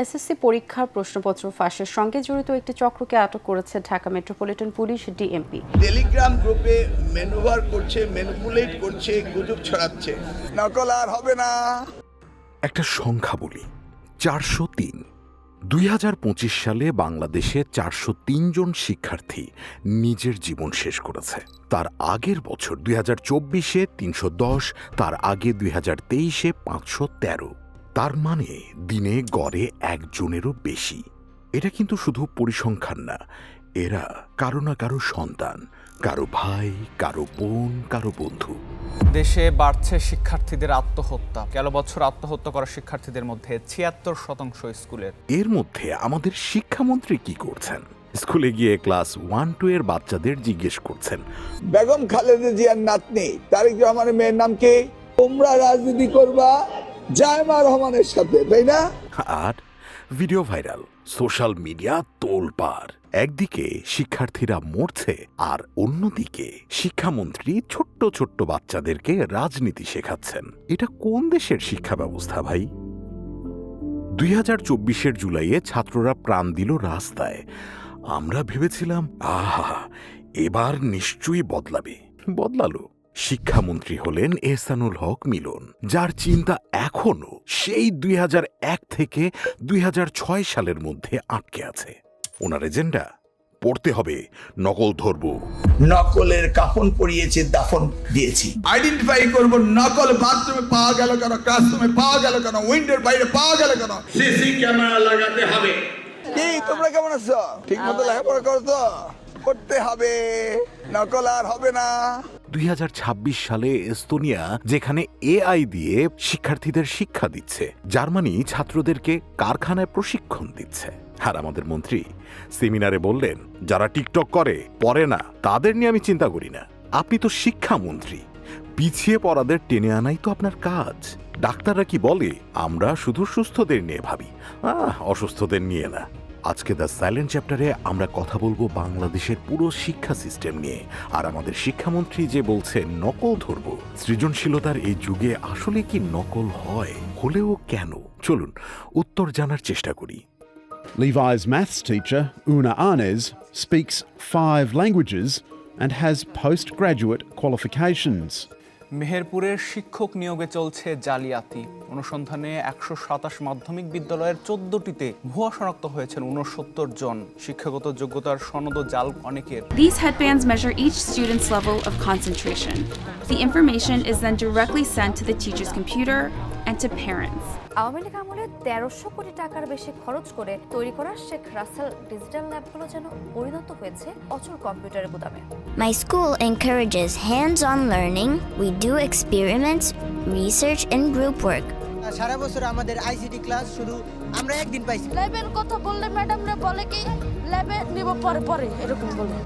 SSC পরীক্ষার প্রশ্নপত্র ফাঁসের সঙ্গে জড়িত একটি চক্রকে আটক করেছে Dhaka metropolitan police DMP. Telegram গ্রুপে ম্যানুভার করছে, ম্যানিপুলেট করছে, গুজব ছড়াচ্ছে। নকল আর হবে না। একটা সংখ্যা বলি, 403। 2025 সালে বাংলাদেশে 403 জন শিক্ষার্থী নিজের জীবন শেষ করেছে। তার আগের বছর 2024-এ 310, তার আগে 2023-এ 513। তার মানে দিনে গড়ে একজনেরও বেশি। এটা কিন্তু শুধু পরিসংখ্যান না, এরা কারো না কারো সন্তান, কারো ভাই, কারো বোন, কারো বন্ধু। দেশে বাড়ছে শিক্ষার্থীদের আত্মহত্যা। গেল বছর আত্মহত্যা করা শিক্ষার্থীদের মধ্যে 76% স্কুলের। এর মধ্যে আমাদের শিক্ষামন্ত্রী কি করছেন? স্কুলে গিয়ে ক্লাস 1-2 এর বাচ্চাদের জিজ্ঞেস করছেন, বেগম খালেদা জিয়ার নাতনি তারেক রহমানের মেয়ের নাম কি? তোমরা রাজনীতি করবা জায়মা রহমানের সাথে, তাই না? আর ভিডিও ভাইরাল, সোশ্যাল মিডিয়া তোলপাড়। একদিকে শিক্ষার্থীরা মরছে, আর অন্যদিকে শিক্ষামন্ত্রী ছোট্ট ছোট্ট বাচ্চাদেরকে রাজনীতি শেখাচ্ছেন। এটা কোন দেশের শিক্ষা ব্যবস্থা ভাই? 2024-এর জুলাইয়ে ছাত্ররা প্রাণ দিল রাস্তায়। আমরা ভেবেছিলাম এবার নিশ্চয়ই বদলালো। শিক্ষামন্ত্রী হলেন এহসানুল হক মিলন, যার চিন্তা এখনো সেই 2001 থেকে 2006 সালের মধ্যে আটকে আছে। ওনার এজেন্ডা পড়তে হবে, নকল ধরবো। নকলের কাফন পরিয়েছে, দাফন দিয়েছি। আইডেন্টিফাই করব নকল বাথরুমে পাওয়া গেল কেন, ক্লাসরুমে পাওয়া গেল কেন, উইন্ডোর বাইরে পাওয়া গেল কেন। সিসি ক্যামেরা লাগাতে হবে। কি তোমরা কেমন আছো? ঠিক মতো লেখাপড়া করো তো? করতে হবে, নকল আর হবে না। 2026 সালে এস্তোনিয়া যেখানে এআই দিয়ে শিক্ষার্থীদের শিক্ষা দিচ্ছে, জার্মানি ছাত্রদেরকে কারখানায় প্রশিক্ষণ দিচ্ছে। আর আমাদের মন্ত্রী সেমিনারে বললেন, যারা টিকটক করে পড়ে না, তাদের নিয়ে আমি চিন্তা করি না। আপনি তো শিক্ষামন্ত্রী, পিছিয়ে পড়াদের টেনে আনাই তো আপনার কাজ। ডাক্তাররা কি বলে, আমরা শুধু সুস্থদের নিয়ে ভাবি, অসুস্থদের নিয়ে না। আজকে দ্য সাইলেন্ট চ্যাপ্টারে আমরা কথা বলবো বাংলাদেশের পুরো শিক্ষা সিস্টেম নিয়ে। আর আমাদের শিক্ষামন্ত্রী যে বলছে নকল ধরব, সৃজনশীলতার এই যুগে আসলে কি নকল হয়? হলেও কেন? চলুন উত্তর জানার চেষ্টা করি। Levi's maths teacher, Una Arnes, speaks 5 languages and has postgraduate qualifications. মেহেরপুরের শিক্ষক নিয়োগে চলছে জালিয়াতি। অনুসন্ধানে 127 মাধ্যমিক বিদ্যালয়ের 14টিতে ভুয়া শনাক্ত হয়েছেন 69 জন। শিক্ষাগত যোগ্যতার সনদ জাল অনেকের। These headbands measure each student's level of concentration. The information is then directly sent to the teacher's computer and to parents. Awami League আমলে 1300 কোটি টাকার বেশি খরচ করে তৈরি করা শেখ রাসেল ডিজিটাল ল্যাবগুলো যেন পরিণত হয়েছে অচল কম্পিউটারের গুদামে। My school encourages hands-on learning. We do experiments, research and group work. সারা বছর আমাদের আইসিটি ক্লাস শুধু আমরা একদিন পাইছি। ল্যাবের কথা বললে ম্যাডামরা বলে কি ল্যাবে নিব পরে এরকম বলে।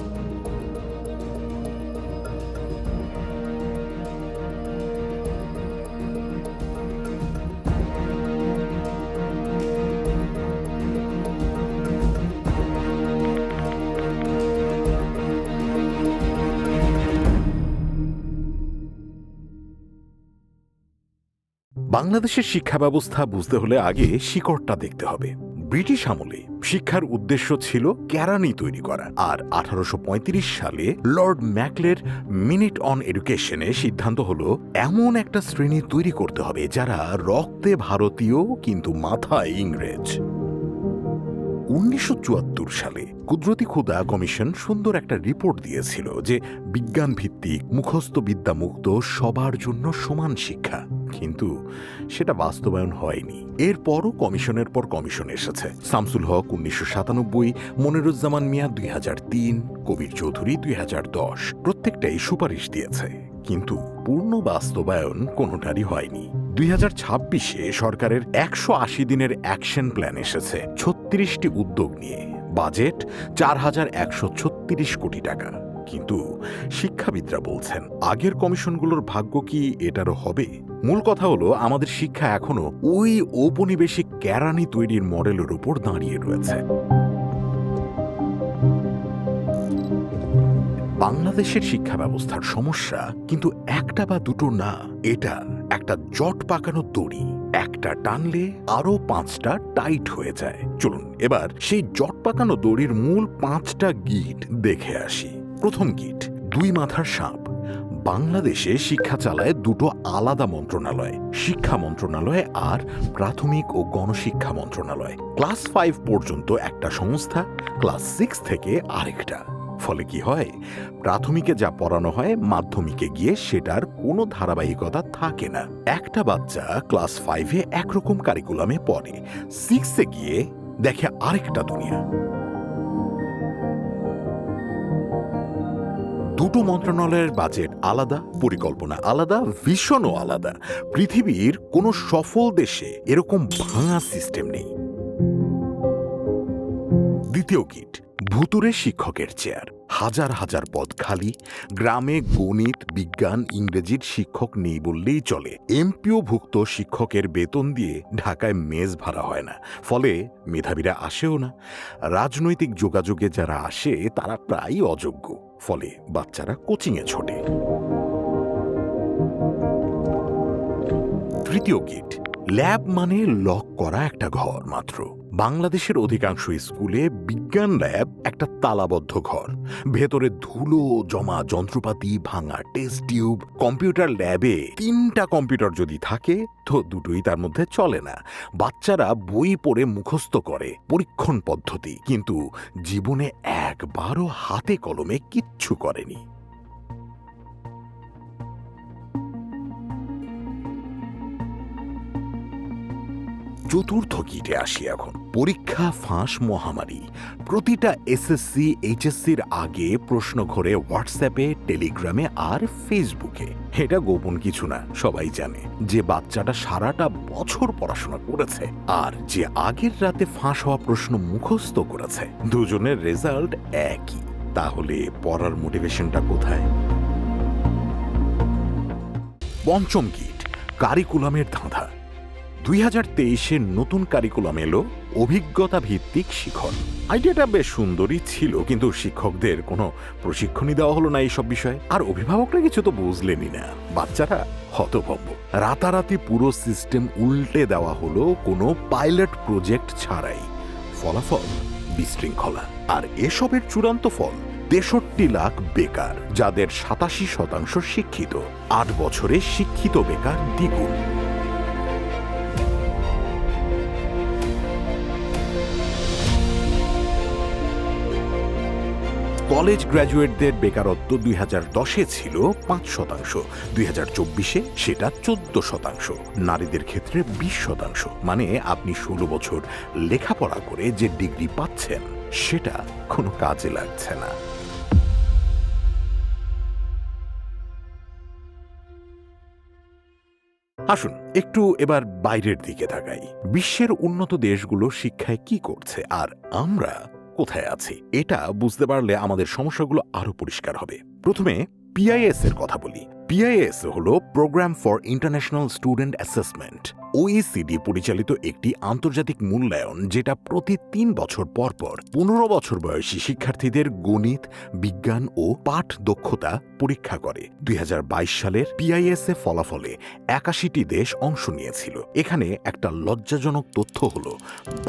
বাংলাদেশের শিক্ষা ব্যবস্থা বুঝতে হলে আগে শিকড়টা দেখতে হবে। ব্রিটিশ আমলে শিক্ষার উদ্দেশ্য ছিল কেরানি তৈরি করা, আর 1835 সালে লর্ড ম্যাকলের মিনিট অন এডুকেশনে সিদ্ধান্ত হলো এমন একটা শ্রেণী তৈরি করতে হবে যারা রক্তে ভারতীয় কিন্তু মাথায় ইংরেজ। 1974 সালে কুদরতি খুদা কমিশন সুন্দর একটা রিপোর্ট দিয়েছিল যে বিজ্ঞান ভিত্তিক মুখস্থ বিদ্যামুক্ত সবার জন্য সমান শিক্ষা, কিন্তু সেটা বাস্তবায়ন হয়নি। এরপরও কমিশনের পর কমিশন এসেছে। শামসুল হক 1997, মনিরুজ্জামান মিয়া 2003, কবির চৌধুরী 2010। প্রত্যেকটাই সুপারিশ দিয়েছে, কিন্তু পূর্ণ বাস্তবায়ন কোনোটারই হয়নি। 2026-এ সরকারের 180 দিনের অ্যাকশন প্ল্যান এসেছে 36টি উদ্যোগ নিয়ে, বাজেট 4136 কোটি টাকা। কিন্তু শিক্ষাবিদরা বলছেন আগের কমিশনগুলোর ভাগ্য কি এটারও হবে? মূল কথা হলো আমাদের শিক্ষা এখনো ওই ঔপনিবেশিক কেরানি তৈরির মডেলের উপর দাঁড়িয়ে রয়েছে। বাংলাদেশের শিক্ষা ব্যবস্থার সমস্যা কিন্তু একটা বা দুটো না, এটা একটা জট পাকানো দড়ি। একটা টানলে আরো 5টা টাইট হয়ে যায়। চলুন এবার সেই জট পাকানো দড়ির মূল 5টা গিট দেখে আসি। প্রথম গিট, 2 মাথার সাপ। বাংলাদেশে শিক্ষা চালায় 2টো আলাদা মন্ত্রণালয়, শিক্ষা মন্ত্রণালয় আর প্রাথমিক ও গণশিক্ষা মন্ত্রণালয়। ক্লাস 5 পর্যন্ত একটা সংস্থা, ক্লাস 6 থেকে আরেকটা। ফলে কি হয়, প্রাথমিকে যা পড়ানো হয় মাধ্যমিকে গিয়ে সেটার কোনো ধারাবাহিকতা থাকে না। একটা বাচ্চা ক্লাস 5-এ একরকম কারিকুলামে পড়ে, 6-এ গিয়ে দেখে আরেকটা দুনিয়া। দুটো মন্ত্রণালয়ের বাজেট আলাদা, পরিকল্পনা আলাদা, ভিশনও আলাদা। পৃথিবীর কোনো সফল দেশে এরকম ভাঙা সিস্টেম নেই। দ্বিতীয় গিট, ভুতুরে শিক্ষকের চেয়ার। হাজার হাজার পদ খালি। গ্রামে গণিত, বিজ্ঞান, ইংরেজির শিক্ষক নেই বললেই চলে। এমপিওভুক্ত শিক্ষকের বেতন দিয়ে ঢাকায় মেস ভাড়া হয় না, ফলে মেধাবীরা আসেও না। রাজনৈতিক যোগাযোগে যারা আসে তারা প্রায় অযোগ্য, ফলে বাচ্চারা কোচিংয়ে ছোটে। তৃতীয় গেট, ল্যাব মানে লক করা একটা ঘর মাত্র। বাংলাদেশের অধিকাংশ স্কুলে বিজ্ঞান ল্যাব একটা তালাবদ্ধ ঘর, ভেতরে ধুলো জমা যন্ত্রপাতি, ভাঙা টেস্ট টিউব। কম্পিউটার ল্যাবে 3টা কম্পিউটার যদি থাকে তো 2টোই তার মধ্যে চলে না। বাচ্চারা বই পড়ে মুখস্থ করে পরীক্ষণ পদ্ধতি, কিন্তু জীবনে একবারও হাতে কলমে কিচ্ছু করেনি। চতুর্থ গিটে আসি এখন। পরীক্ষা ফাঁস মহামারী। প্রতিটা এসএসসি এইচএসসির আগে প্রশ্ন ঘরে হোয়াটসঅ্যাপে, টেলিগ্রামে আর ফেসবুকে। এটা গোপন কিছু না, সবাই জানে যে বাচ্চাটা সারাটা বছর পড়াশোনা করেছে আর যে আগের রাতে ফাঁস হওয়া প্রশ্ন মুখস্থ করেছে, দুজনের রেজাল্ট একই। তাহলে পড়ার মোটিভেশনটা কোথায়? পঞ্চম গিট, কারিকুলামের ধাঁধা। 2023-এর নতুন কারিকুলাম এলো অভিজ্ঞতা ভিত্তিক শিখন। আইডিয়াটা বেশ সুন্দরই ছিল, কিন্তু শিক্ষকদের কোনো প্রশিক্ষণই দেওয়া হলো না এইসব বিষয়ে, আর অভিভাবকরা কিছু তো বুঝলেনই না। বাচ্চারা হতভম্ব। রাতারাতি পুরো সিস্টেম উল্টে দেওয়া হলো কোনো পাইলট প্রজেক্ট ছাড়াই। ফলাফল বিশৃঙ্খলা। আর এসবের চূড়ান্ত ফল 63 লাখ বেকার, যাদের 87% শিক্ষিত। 8 বছরে শিক্ষিত বেকার দ্বিগুণ। কলেজ গ্র্যাজুয়েটদের বেকারত্ব 2010-এ ছিল 5%, 2024-এ সেটা 14%। নারীদের ক্ষেত্রে 20%। মানে আপনি 16 বছর লেখাপড়া করে যে ডিগ্রি পাচ্ছেন সেটা কোনো কাজে লাগছে না। আসুন একটু এবার বাইরের দিকে তাকাই। বিশ্বের উন্নত দেশগুলো শিক্ষায় কি করছে আর আমরা কোথায় আছি, এটা বুঝতে পারলে আমাদের সমস্যাগুলো আরো পরিষ্কার হবে। প্রথমে পিআইএস এর কথা বলি। পিআইএস হলো programme for international student assessment, OECD পরিচালিত একটি আন্তর্জাতিক মূল্যায়ন, যেটা প্রতি 3 বছর পর পর 15 বছর বয়সী শিক্ষার্থীদের গণিত, বিজ্ঞান ও পাঠ দক্ষতা পরীক্ষা করে। 2022 সালের পিআইএস এ ফলাফলে 81টি দেশ অংশ নিয়েছিল। এখানে একটা লজ্জাজনক তথ্য হলো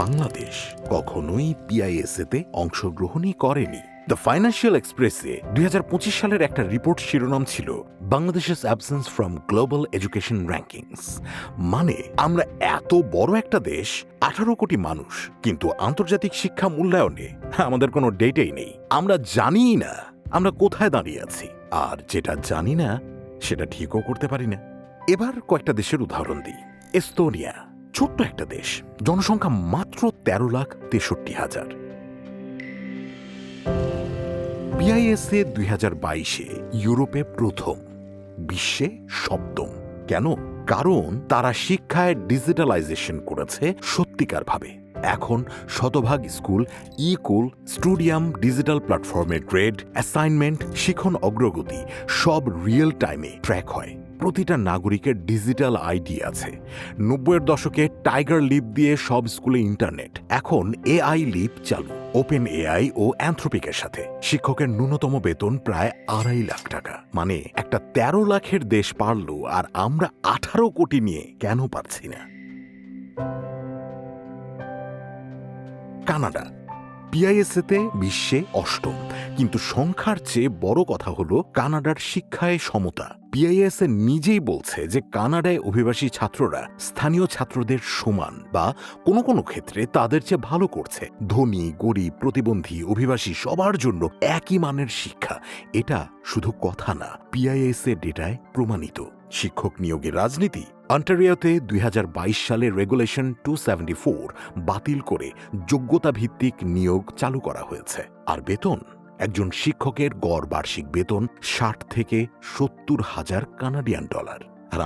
বাংলাদেশ কখনোই পিআইএস এতে অংশগ্রহণই করেনি। দ্য ফাইন্যান্সিয়াল এক্সপ্রেসে 2025 সালের একটা রিপোর্ট শিরোনাম ছিল বাংলাদেশের absence from global education rankings. মানে আমরা এত বড় একটা দেশ, 18 কোটি মানুষ, কিন্তু আন্তর্জাতিক শিক্ষা মূল্যায়নে আমাদের কোনো ডেটাই নেই। আমরা জানিই না আমরা কোথায় দাঁড়িয়ে আছি, আর যেটা জানি না সেটা ঠিকও করতে পারি না। এবার কয়েকটা দেশের উদাহরণ দিই। এস্তোনিয়া ছোট্ট একটা দেশ, জনসংখ্যা মাত্র 13,63,000। পিআইএসএ 2022-এ ইউরোপে প্রথম, বিশ্বে 7ম। কেন? কারণ তারা শিক্ষায় ডিজিটালাইজেশন করেছে সত্যিকার ভাবে। এখন শতভাগ স্কুল ই-কুল, স্টুডিয়াম, ডিজিটাল প্ল্যাটফর্মের গ্রেড, অ্যাসাইনমেন্ট, শিখন অগ্রগতি সব রিয়েল টাইমে ট্র্যাক হয়। প্রতিটা নাগরিকের ডিজিটাল আইডি আছে। 90-এর দশকে টাইগার লিপ দিয়ে সব স্কুলে ইন্টারনেট, এখন এআই লিপ চালু, ওপেন এআই ও অ্যান্থ্রোপিকের সাথে। শিক্ষকের ন্যূনতম বেতন প্রায় 2.5 লাখ টাকা। মানে একটা 13 লাখের দেশ পারল, আর আমরা 18 কোটি নিয়ে কেন পারছি না? কানাডা পিআইএসএতে বিশ্বে অষ্টম, কিন্তু সংখ্যার চেয়ে বড় কথা হলো কানাডার শিক্ষায় সমতা। পিআইএসএ নিজেই বলছে যে কানাডায় অভিবাসী ছাত্ররা স্থানীয় ছাত্রদের সমান বা কোনো কোনো ক্ষেত্রে তাদের চেয়ে ভালো করছে। ধনী, গরিব, প্রতিবন্ধী, অভিবাসী সবার জন্য একই মানের শিক্ষা। এটা শুধু কথা না, পিআইএসএ ডেটায় প্রমাণিত। শিক্ষক নিয়োগের রাজনীতি অন্টারিওতে 2022 সালে রেগুলেশন 274 বাতিল করে যোগ্যতা ভিত্তিক নিয়োগ চালু করা হয়েছে। আর বেতন, একজন শিক্ষকের গড় বার্ষিক বেতন 60 থেকে 70 হাজার কানাডিয়ান ডলার। আর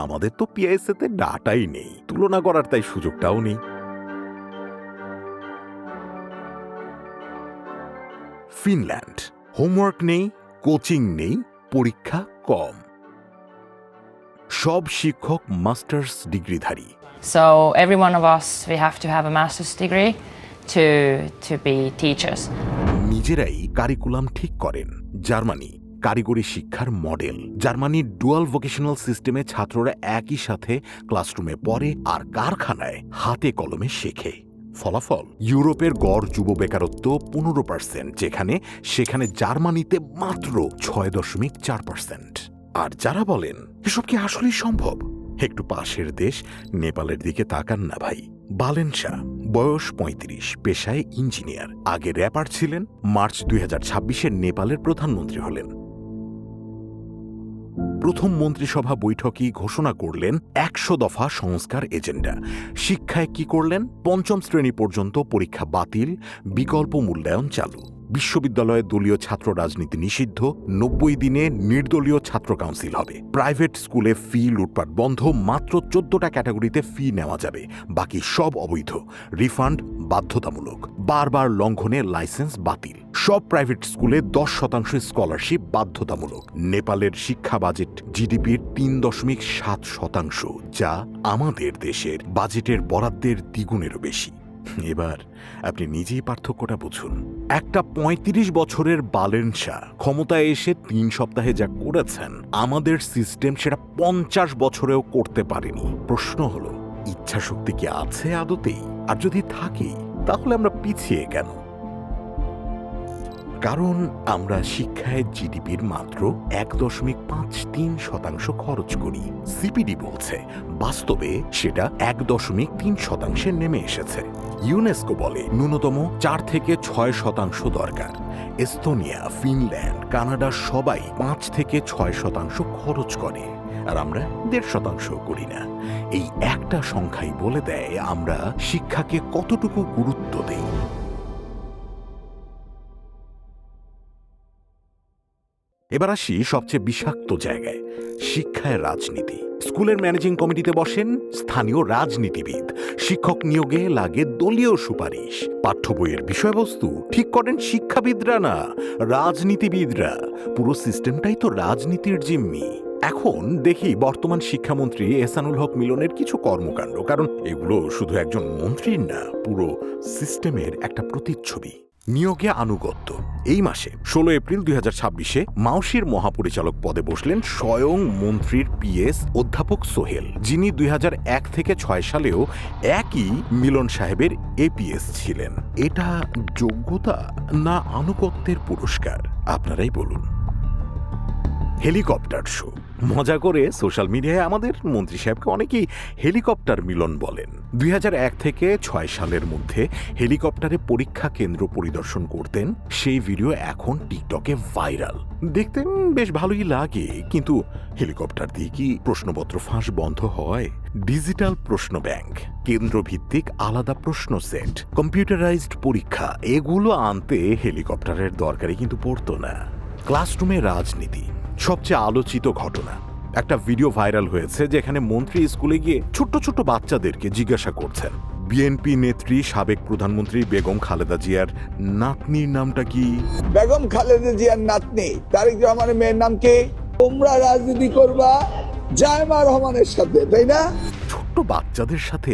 আমাদের তো পিআইএসএতে ডাটাই নেই, তুলনা করার তাই সুযোগটাও নেই। ফিনল্যান্ড, হোমওয়ার্ক নেই, কোচিং নেই, পরীক্ষা কম, সব শিক্ষক masters ডিগ্রিধারী। So every one of us, we have to have a master's degree to be teachers. নিজেরাই কারিকুলাম ঠিক করেন। জার্মানি কারিগরি শিক্ষার মডেল। জার্মানির ডুয়াল ভোকেশনাল সিস্টেমে ছাত্ররা একই সাথে ক্লাসরুমে পড়ে আর কারখানায় হাতে কলমে শেখে। ফলাফল, ইউরোপের গড় যুব বেকারত্ব 15%, সেখানে জার্মানিতে মাত্র 6.4%। আর যারা বলেন এসব কি আসলেই সম্ভব, একটু পাশের দেশ নেপালের দিকে তাকান না ভাই। বালেন শাহ, বয়স 35, পেশায় ইঞ্জিনিয়ার, আগে র্যাপার ছিলেন। মার্চ 2026-এ নেপালের প্রধানমন্ত্রী হলেন। প্রথম মন্ত্রিসভা বৈঠকেই ঘোষণা করলেন 100 দফা সংস্কার এজেন্ডা। শিক্ষায় কি করলেন? 5ম শ্রেণী পর্যন্ত পরীক্ষা বাতিল, বিকল্প মূল্যায়ন চালু। বিশ্ববিদ্যালয়ে দলীয় ছাত্র রাজনীতি নিষিদ্ধ, 90 দিনে নির্দলীয় ছাত্র কাউন্সিল হবে। প্রাইভেট স্কুলে ফি লুটপাট বন্ধ, মাত্র 14টা ক্যাটাগরিতে ফি নেওয়া যাবে, বাকি সব অবৈধ। রিফান্ড বাধ্যতামূলক। বারবার লঙ্ঘনে লাইসেন্স বাতিল। সব প্রাইভেট স্কুলে 10% স্কলারশিপ বাধ্যতামূলক। নেপালের শিক্ষা বাজেট জিডিপির 3.7%, যা আমাদের দেশের বাজেটের বরাদ্দের দ্বিগুণেরও বেশি। এবার আপনি নিজেই পার্থক্যটা বুঝুন। একটা 35 বছরের বালেন শাহ ক্ষমতায় এসে 3 সপ্তাহে যা করেছেন, আমাদের সিস্টেম সেটা 50 বছরেও করতে পারেনি। প্রশ্ন হলো, ইচ্ছা শক্তি কি আছে আদতেই? আর যদি থাকেই, তাহলে আমরা পিছিয়ে কেন? কারণ আমরা শিক্ষায় জিডিপির মাত্র 1.53% খরচ করি। সিপিডি বলছে বাস্তবে সেটা 1.3% নেমে এসেছে। ইউনেস্কো বলে ন্যূনতম 4 থেকে 6% দরকার। এস্তোনিয়া, ফিনল্যান্ড, কানাডা সবাই 5 থেকে 6% খরচ করে, আর আমরা 1.5% করি না। এই একটা সংখ্যাই বলে দেয় আমরা শিক্ষাকে কতটুকু গুরুত্ব দেই। এবার আসি সবচেয়ে বিষাক্ত জায়গায়, শিক্ষায় রাজনীতি। স্কুলের ম্যানেজিং কমিটিতে বসেন স্থানীয় রাজনীতিবিদ। শিক্ষক নিয়োগে লাগে দলীয় সুপারিশ। পাঠ্য বইয়ের বিষয়বস্তু ঠিক করেন শিক্ষাবিদরা না, রাজনীতিবিদরা। পুরো সিস্টেমটাই তো রাজনীতির জিম্মি। এখন দেখি বর্তমান শিক্ষামন্ত্রী এহসানুল হক মিলনের কিছু কর্মকাণ্ড, কারণ এগুলো শুধু একজন মন্ত্রীর না, পুরো সিস্টেমের একটা প্রতিচ্ছবি। নিয়োগে আনুগত্য। এই মাসে 16 এপ্রিল 2026-এ মাউশির মহাপরিচালক পদে বসলেন স্বয়ং মন্ত্রীর পিএস অধ্যাপক সোহেল, যিনি 2001 থেকে 6 সালেও একই মিলন সাহেবের এপিএস ছিলেন। এটা যোগ্যতা না আনুগত্যের পুরস্কার? আপনারাই বলুন। Helicopter show. মজা করে সোশ্যাল মিডিয়ায় আমাদের মন্ত্রী সাহেবকে অনেকেই হেলিকপ্টার মিলন বলেন। 2001 থেকে 6 সালের মধ্যে হেলিকপ্টারে পরীক্ষা কেন্দ্র পরিদর্শন করতেন। সেই ভিডিও এখন টিকটকে ভাইরাল। দেখতে বেশ ভালোই লাগে, কিন্তু হেলিকপ্টার দিয়ে কি প্রশ্নপত্র ফাঁস বন্ধ হয়? ডিজিটাল প্রশ্ন ব্যাংক, কেন্দ্রভিত্তিক আলাদা প্রশ্ন সেট, কম্পিউটারাইজড পরীক্ষা, এগুলো আনতে হেলিকপ্টারের দরকারই কিন্তু পড়তো না। ক্লাসরুমে রাজনীতি সবচেয়ে আলোচিত ঘটনা। একটা ভিডিও ভাইরাল হয়েছে যেখানে মন্ত্রী স্কুলে গিয়ে ছোট্ট ছোট্ট বাচ্চাদেরকে জিজ্ঞাসা করছেন, বিএনপি নেত্রী সাবেক প্রধানমন্ত্রী বেগম খালেদা জিয়ার নাতনির নামটা কি? বেগম খালেদা জিয়ার নাতনি তারেক রহমানের মেয়ের নাম কি? তোমরা রাজনীতি করবা জায়মা রহমানের সাথে, তাই না? ছোট্ট বাচ্চাদের সাথে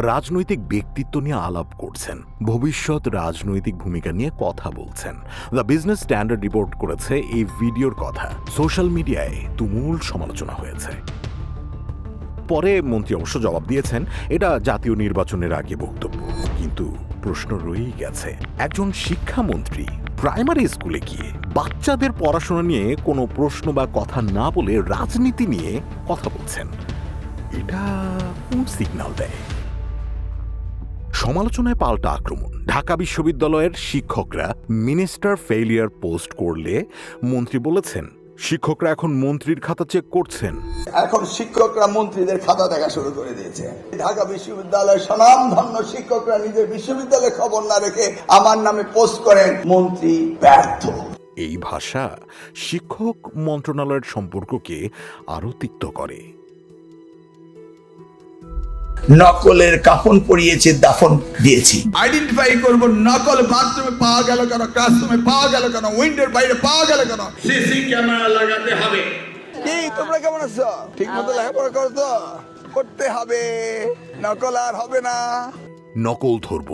রাজনৈতিক ব্যক্তিত্ব নিয়ে আলাপ করছেন, ভবিষ্যৎ রাজনৈতিক ভূমিকা নিয়ে কথা বলছেন। দ্য বিজনেস স্ট্যান্ডার্ড রিপোর্ট করেছে এই ভিডিওর কথা। সোশ্যাল মিডিয়ায় তুমুল সমালোচনা হয়েছে। পরে মন্ত্রী অবশ্য জবাব দিয়েছেন এটা জাতীয় নির্বাচনের আগে বক্তব্য। কিন্তু প্রশ্ন রয়েই গেছে, একজন শিক্ষামন্ত্রী প্রাইমারি স্কুলে গিয়ে বাচ্চাদের পড়াশোনা নিয়ে কোনো প্রশ্ন বা কথা না বলে রাজনীতি নিয়ে কথা বলছেন, এটা কোন সিগন্যাল দেয়? সমালোচনায় পাল্টা আক্রমণ। ঢাকা বিশ্ববিদ্যালয়ের শিক্ষকরা মিনিস্টার ফেইলিয়ার পোস্ট করলে মন্ত্রী বলেছেন শিক্ষকরা এখন মন্ত্রীর খাতা চেক করছেন। এখন শিক্ষকরা মন্ত্রীদের খাতা দেখা শুরু করে দিয়েছে। ঢাকা বিশ্ববিদ্যালয়ের স্বনামধন্য শিক্ষকরা নিজের বিশ্ববিদ্যালয়ে খবর না রেখে আমার নামে পোস্ট করেন মন্ত্রী ব্যর্থ। এই ভাষা শিক্ষক মন্ত্রণালয়ের সম্পর্ককে আরো তিক্ত করে। নকলের কাফন পরিয়েছে, দাফন দিয়েছি। আইডেন্টিফাই করব নকল বাথরুমে পাওয়া গেল কেন, ক্লাসরুমে পাওয়া গেল কেন, উইন্ডোর বাইরে পাওয়া গেল কেন। সিসি ক্যামেরা লাগাতে হবে। কি তোমরা কেমন আছো? ঠিক মতো লেখাপড়া করো তো? করতে হবে, নকল আর হবে না। নকল ধরব,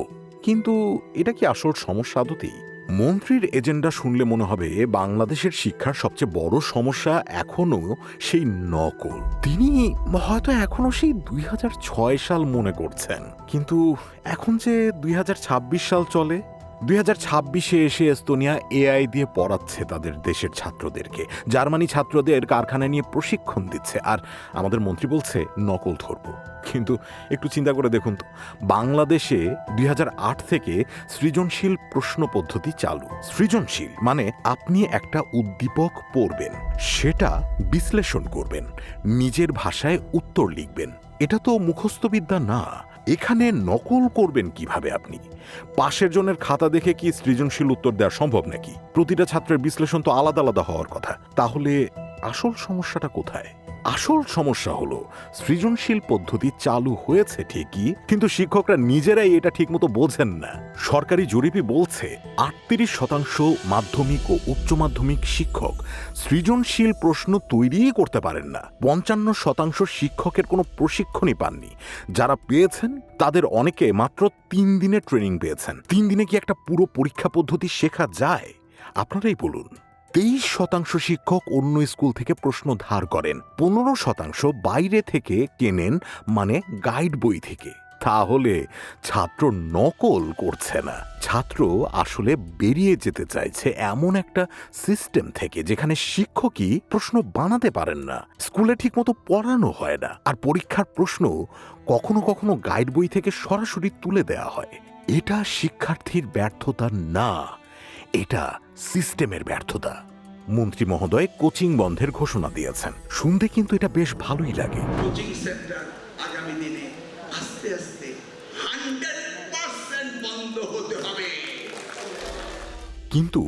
কিন্তু এটা কি আসল সমস্যা আদতেই? মন্ত্রীর এজেন্ডা শুনলে মনে হবে বাংলাদেশের শিক্ষার সবচেয়ে বড় সমস্যা এখনো সেই নকল। তিনি হয়তো এখনো সেই 2006 সাল মনে করছেন, কিন্তু এখন যে 2026 সাল চলে, 2026-এ এসে এস্তোনিয়া এআই দিয়ে পড়াচ্ছে তাদের দেশের ছাত্রদেরকে, জার্মানি ছাত্রদের কারখানা নিয়ে প্রশিক্ষণ দিচ্ছে, আর আমাদের মন্ত্রী বলছে নকল ধরব। কিন্তু একটু চিন্তা করে দেখুন তো, বাংলাদেশে 2008 থেকে সৃজনশীল প্রশ্ন পদ্ধতি চালু। সৃজনশীল মানে আপনি একটা উদ্দীপক পড়বেন, সেটা বিশ্লেষণ করবেন, নিজের ভাষায় উত্তর লিখবেন। এটা তো মুখস্থবিদ্যা না। এখানে নকল করবেন কিভাবে আপনি? পাশের জনের খাতা দেখে কি সৃজনশীল উত্তর দেওয়া সম্ভব নাকি? প্রতিটা ছাত্রের বিশ্লেষণ তো আলাদা আলাদা হওয়ার কথা। তাহলে আসল সমস্যাটা কোথায়? আসল সমস্যা হলো সৃজনশীল পদ্ধতি চালু হয়েছে ঠিকই, কিন্তু শিক্ষকরা নিজেরাই এটা ঠিকমতো বোঝেন না। সরকারি জরিপই বলছে 38% মাধ্যমিক ও উচ্চ মাধ্যমিক শিক্ষক সৃজনশীল প্রশ্ন তৈরিই করতে পারেন না। 55% শিক্ষকের কোনো প্রশিক্ষণই পাননি। যারা পেয়েছেন তাদের অনেকে মাত্র 3 দিনের ট্রেনিং পেয়েছেন। 3 দিনে কি একটা পুরো পরীক্ষা পদ্ধতি শেখা যায়? আপনারাই বলুন। 23% শিক্ষক অন্য স্কুল থেকে প্রশ্ন ধার করেন, 15% বাইরে থেকে কেনেন, মানে গাইড বই থেকে। তাহলে ছাত্র নকল করছে না, ছাত্র আসলে বেরিয়ে যেতে চাইছে এমন একটা সিস্টেম থেকে যেখানে শিক্ষকই প্রশ্ন বানাতে পারেন না, স্কুলে ঠিকমতো পড়ানো হয় না, আর পরীক্ষার প্রশ্ন কখনো কখনো গাইড বই থেকে সরাসরি তুলে দেয়া হয়। এটা শিক্ষার্থীর ব্যর্থতা না, এটা সিস্টেমের ব্যর্থতা। মন্ত্রী মহোদয় কোচিং বন্ধের ঘোষণা দিয়েছেন, শুনতে কিন্তু এটা বেশ ভালোই লাগে। কোচিং সেন্টার আগামী দিনে আস্তে আস্তে 100% বন্ধ হতে হবে। কিন্তু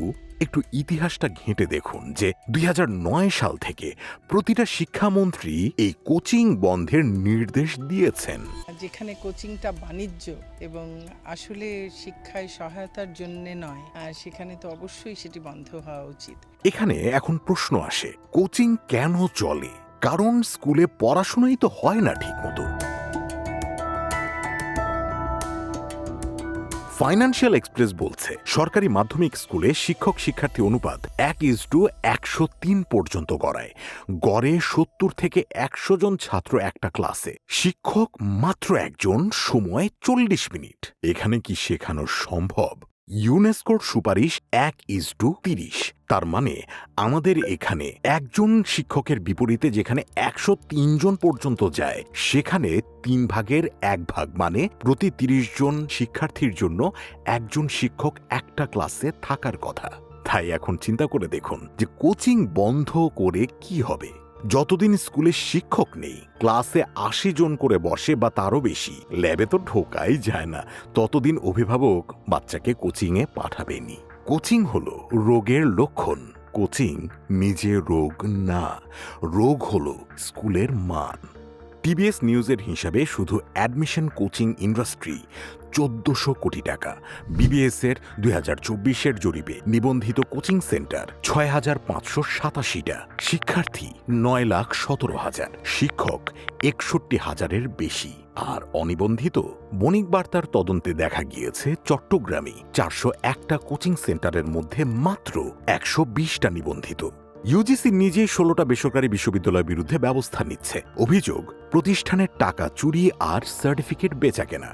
একটু ইতিহাসটা ঘেঁটে দেখুন যে 2009 সাল থেকে প্রতিটা শিক্ষামন্ত্রী এই কোচিং বন্ধের নির্দেশ দিয়েছেন। যেখানে কোচিংটা বাণিজ্য এবং আসলে শিক্ষায় সহায়তার জন্য নয়, আর সেখানে তো অবশ্যই সেটি বন্ধ হওয়া উচিত। এখানে এখন প্রশ্ন আসে, কোচিং কেন চলে? কারণ স্কুলে পড়াশোনাই তো হয় না ঠিক মতো। ফাইন্যান্সিয়াল এক্সপ্রেস বলছে সরকারি মাধ্যমিক স্কুলে শিক্ষক শিক্ষার্থী অনুপাত 1:103 পর্যন্ত গড়ায়। গড়ে 70 থেকে 100 জন ছাত্র একটা ক্লাসে, শিক্ষক মাত্র একজন, সময় 40 মিনিট। এখানে কি শেখানো সম্ভব? ইউনেস্কোর সুপারিশ 1:30। তার মানে আমাদের এখানে একজন শিক্ষকের বিপরীতে যেখানে 103 জন পর্যন্ত যায়, সেখানে 1/3 মানে প্রতি 30 জন শিক্ষার্থীর জন্য একজন শিক্ষক একটা ক্লাসে থাকার কথা। তাই এখন চিন্তা করে দেখুন যে কোচিং বন্ধ করে কি হবে। যতদিন স্কুলে শিক্ষক নেই, ক্লাসে 80 জন করে বসে বা তারও বেশি, ল্যাবে তো ঢোকাই যায় না, ততদিন অভিভাবক বাচ্চাকে কোচিংয়ে পাঠাবেনি। কোচিং হলো রোগের লক্ষণ। কোচিং নিজে রোগ না, রোগ হলো স্কুলের মান। টিবিএস নিউজের হিসাবে শুধু অ্যাডমিশন কোচিং ইন্ডাস্ট্রি 1400 কোটি টাকা। বিবিএস-এর 2024-এর জরিপে নিবন্ধিত কোচিং সেন্টার 6587টা, শিক্ষার্থী 9,17,000, শিক্ষক 61,000-এর বেশি। আর অনিবন্ধিত? বণিক বার্তার তদন্তে দেখা গিয়েছে চট্টগ্রামে 401টা কোচিং সেন্টারের মধ্যে মাত্র 120টা নিবন্ধিত। ইউজিসি নিজেই 16টা বেসরকারি বিশ্ববিদ্যালয়ের বিরুদ্ধে ব্যবস্থা নিচ্ছে। অভিযোগ, প্রতিষ্ঠানের টাকা চুরি আর সার্টিফিকেট বেচাকেনা।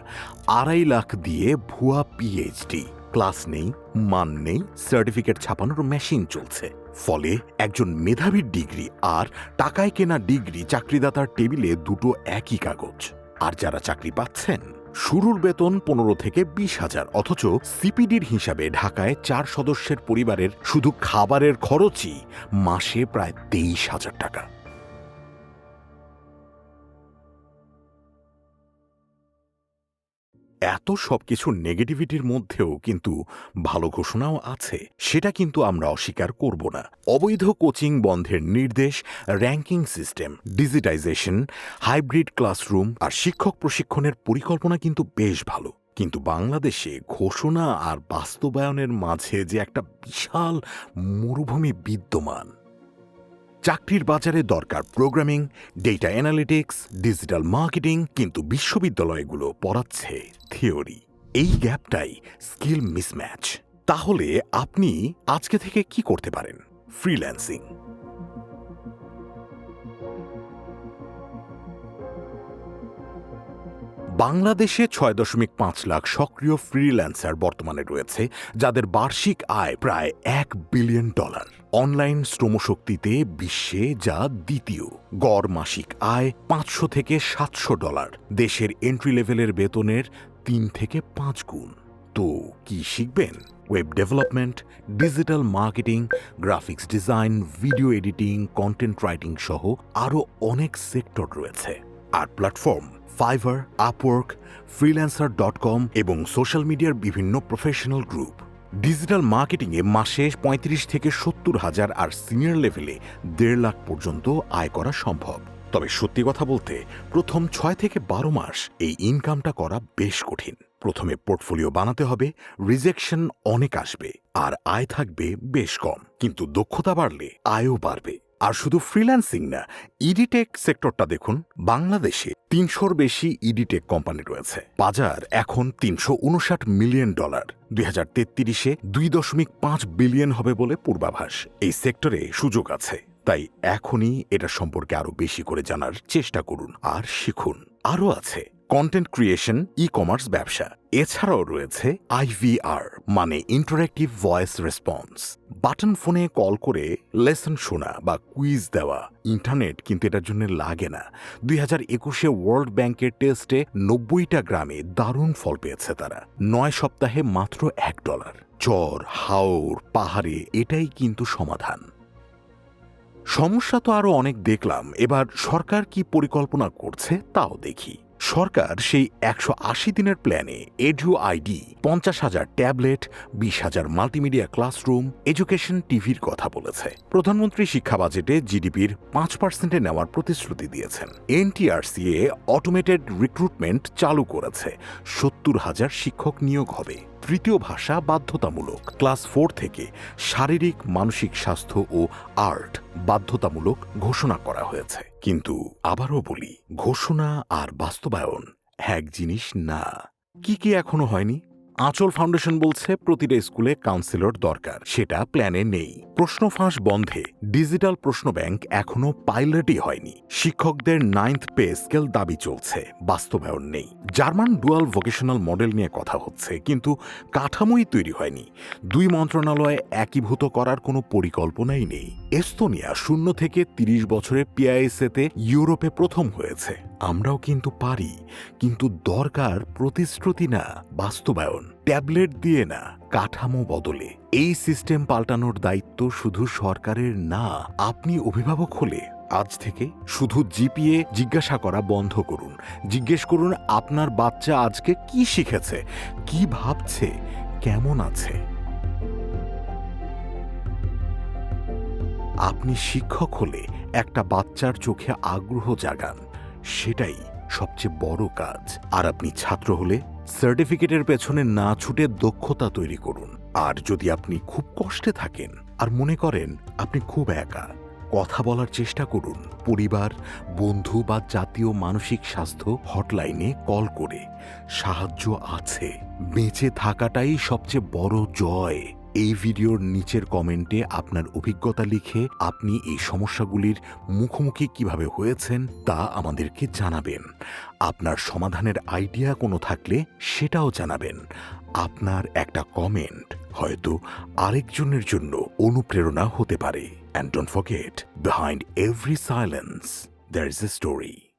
2.5 লাখ দিয়ে ভুয়া পিএইচডি, ক্লাস নেই, মান নেই, সার্টিফিকেট ছাপানোর মেশিন চলছে। ফলে একজন মেধাবীর ডিগ্রি আর টাকায় কেনা ডিগ্রি চাকরিদাতার টেবিলে দুটো একই কাগজ। আর যারা চাকরি পাচ্ছেন, শুরুর বেতন 15 থেকে 20,000, অথচ সিপিডির হিসাবে ঢাকায় 4 সদস্যের পরিবারের শুধু খাবারের খরচই মাসে প্রায় 23,000 টাকা। এত সবকিছু নেগেটিভিটির মধ্যেও কিন্তু ভালো ঘোষণাও আছে, সেটা কিন্তু আমরা অস্বীকার করব না। অবৈধ কোচিং বন্ধের নির্দেশ, ranking system, digitisation, hybrid classroom আর শিক্ষক প্রশিক্ষণের পরিকল্পনা কিন্তু বেশ ভালো। কিন্তু বাংলাদেশে ঘোষণা আর বাস্তবায়নের মাঝে যে একটা বিশাল মরুভূমি বিদ্যমান। চাকরির বাজারে দরকার programming, data analytics, digital marketing, কিন্তু বিশ্ববিদ্যালয়গুলো পড়াচ্ছে থিওরি। এই গ্যাপটাই স্কিল মিসম্যাচ। তাহলে আপনি আজকে থেকে কি করতে পারেন? ফ্রিল্যান্সিং। বাংলাদেশে 6.5 লাখ সক্রিয় ফ্রিল্যান্সার বর্তমানে রয়েছে, যাদের বার্ষিক আয় প্রায় $1 বিলিয়ন। অনলাইন শ্রমশক্তিতে বিশ্বে যা দ্বিতীয়। গড় মাসিক আয় $500 থেকে $700, দেশের এন্ট্রি লেভেলের বেতনের 3 থেকে 5 গুণ। তো কি শিখবেন? Web development, digital marketing, graphics design, video editing, content writing সহ আরও অনেক সেক্টর রয়েছে। আর প্ল্যাটফর্ম ফাইভার, আপওয়ার্ক, freelancer.com এবং সোশ্যাল মিডিয়ার বিভিন্ন প্রফেশনাল গ্রুপ। ডিজিটাল মার্কেটিংয়ে মাসে 35 থেকে 70 হাজার আর সিনিয়র লেভেলে 1.5 লাখ পর্যন্ত আয় করা সম্ভব। তবে সত্যি কথা বলতে, প্রথম 6 থেকে 12 মাস এই ইনকামটা করা বেশ কঠিন। প্রথমে পোর্টফোলিও বানাতে হবে, রিজেকশন অনেক আসবে, আর আয় থাকবে বেশ কম। কিন্তু দক্ষতা বাড়লে আয়ও বাড়বে। আর শুধু ফ্রিল্যান্সিং না, ইডিটেক সেক্টরটা দেখুন। বাংলাদেশে 300-র বেশি ইডিটেক কোম্পানি রয়েছে। বাজার এখন $359 মিলিয়ন। 2033-এ 2.5 বিলিয়ন হবে বলে পূর্বাভাস। এই সেক্টরে সুযোগ আছে, তাই এখনই এটা সম্পর্কে আরো বেশি করে জানার চেষ্টা করুন আর শিখুন। আরও আছে কন্টেন্ট ক্রিয়েশন, ই কমার্স ব্যবসা। এছাড়াও রয়েছে IVR, মানে ইন্টারঅ্যাক্টিভ ভয়েস রেসপন্স। বাটন ফোনে কল করে লেসন শোনা বা কুইজ দেওয়া। ইন্টারনেট কিন্তু এটার জন্য লাগে না। 2021-এ ওয়ার্ল্ড ব্যাংকের টেস্টে 90টা গ্রামে দারুণ ফল পেয়েছে তারা। 9 সপ্তাহে মাত্র $1। চর, হাওর, পাহাড়ে এটাই কিন্তু সমাধান। সমস্যা তো আরো অনেক দেখলাম, এবার সরকার কি পরিকল্পনা করছে তাও দেখি। সরকার সেই 180 দিনের প্ল্যানে edu ID, 50,000 tablet, 20,000 multimedia classroom, education টিভির কথা বলেছে। প্রধানমন্ত্রী শিক্ষা বাজেটে জিডিপির 5% নেওয়ার প্রতিশ্রুতি দিয়েছেন। NTRCA অটোমেটেড রিক্রুটমেন্ট চালু করেছে। 70,000 শিক্ষক নিয়োগ হবে। তৃতীয় ভাষা বাধ্যতামূলক। ক্লাস 4 থেকে শারীরিক মানসিক স্বাস্থ্য ও আর্ট বাধ্যতামূলক ঘোষণা করা হয়েছে। কিন্তু আবারও বলি, ঘোষণা আর বাস্তবায়ন এক জিনিস না। কি কি এখনো হয়নি? আঁচল ফাউন্ডেশন বলছে প্রতিটা স্কুলে কাউন্সিলর দরকার, সেটা প্ল্যানে নেই। প্রশ্ন ফাঁস বন্ধে ডিজিটাল প্রশ্ন ব্যাংক এখনো পাইলটই হয়নি। শিক্ষকদের 9th পে স্কেল দাবি চলছে, বাস্তবায়ন নেই। জার্মান ডুয়াল ভোকেশনাল মডেল নিয়ে কথা হচ্ছে, কিন্তু কাঠামোই তৈরি হয়নি। 2 মন্ত্রণালয় একীভূত করার কোনো পরিকল্পনাই নেই। এস্তোনিয়া 0 থেকে 30 বছরে PISA-তে ইউরোপে প্রথম হয়েছে। আমরাও কিন্তু পারি, কিন্তু দরকার প্রতিশ্রুতি না, বাস্তবায়ন। ট্যাবলেট দিয়ে না, কাঠামো বদলে। এই সিস্টেম পাল্টানোর দায়িত্ব শুধু সরকারের না। আপনি অভিভাবক হলে আজ থেকে শুধু জিপিএ জিজ্ঞাসা করা বন্ধ করুন। জিজ্ঞেস করুন আপনার বাচ্চা আজকে কি শিখেছে, কি ভাবছে, কেমন আছে। আপনি শিক্ষক হলে একটা বাচ্চার চোখে আগ্রহ জাগান, সেটাই সবচেয়ে বড় কাজ। আর আপনি ছাত্র হলে সার্টিফিকেটের পেছনে না ছুটে দক্ষতা তৈরি করুন। আর যদি আপনি খুব কষ্টে থাকেন আর মনে করেন আপনি খুব একা, কথা বলার চেষ্টা করুন পরিবার, বন্ধু বা জাতীয় মানসিক স্বাস্থ্য হটলাইনে কল করে। সাহায্য আছে। বেঁচে থাকাটাই সবচেয়ে বড় জয়। এই ভিডিওর নিচের কমেন্টে আপনার অভিজ্ঞতা লিখে আপনি এই সমস্যাগুলির মুখোমুখি কিভাবে হয়েছেন তা আমাদেরকে জানাবেন। আপনার সমাধানের আইডিয়া কোনো থাকলে সেটাও জানাবেন। আপনার একটা কমেন্ট হয়তো আরেকজনের জন্য অনুপ্রেরণা হতে পারে। And don't forget, behind every silence, there is a story.